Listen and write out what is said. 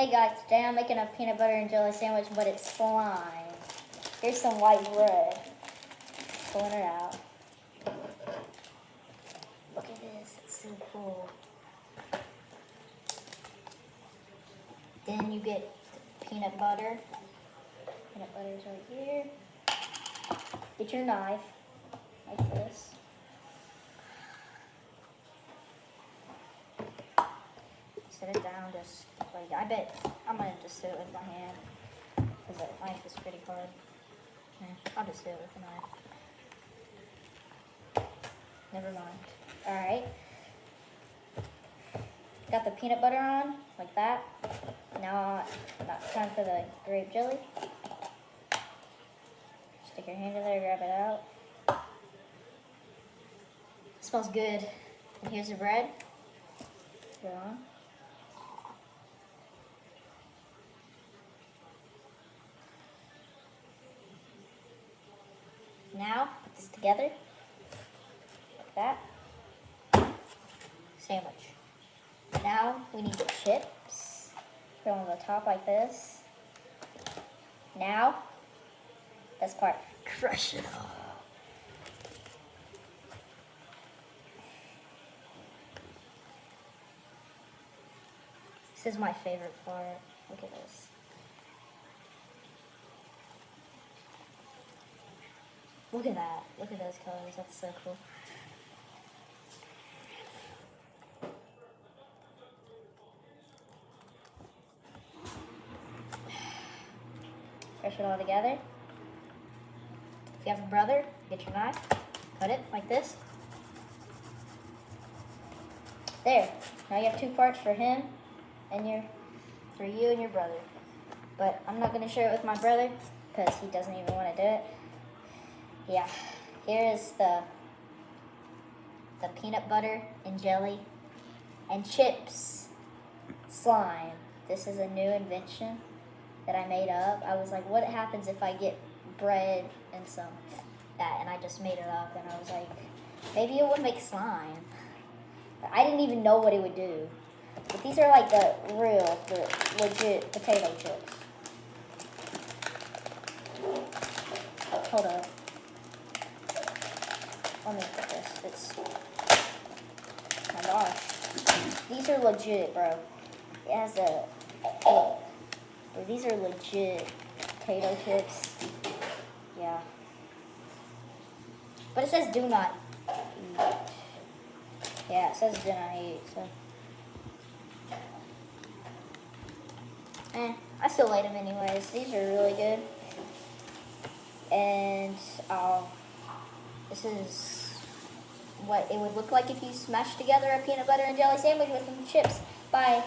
Hey guys, today I'm making a peanut butter and jelly sandwich, but it's slime. Here's some white bread. Pulling it out. Look at this, it's so cool. Then you get peanut butter. Peanut butter's right here. Get your knife, like this. Set it down, just like, I bet I'm gonna just do it with my hand, because the knife is pretty hard. I'll just do it with the knife. Never mind. Alright. Got the peanut butter on, like that. Now, time for the grape jelly. Stick your hand in there, grab it out. Smells good. And here's the bread. Put it on. Now, put this together, like that. Sandwich. Now, we need the chips. Put them on the top like this. Now, best part, crush it all. This is my favorite part. Look at this. Look at that. Look at those colors. That's so cool. Crush it all together. If you have a brother, get your knife. Cut it like this. There. Now you have two parts for him and for you and your brother. But I'm not going to share it with my brother because he doesn't even want to do it. Yeah, here is the peanut butter and jelly and chips slime. This is a new invention that I made up. I was like, what happens if I get bread and some that, and I just made it up, and I was like, maybe it would make slime. But I didn't even know what it would do. But these are like the legit potato chips. Hold up. Let me put this. It's, my gosh. These are legit, bro. It has these are legit potato chips. Yeah. But it says do not eat. Yeah, it says do not eat, so. I still ate them anyways. These are really good. And, this is what it would look like if you smashed together a peanut butter and jelly sandwich with some chips. Bye.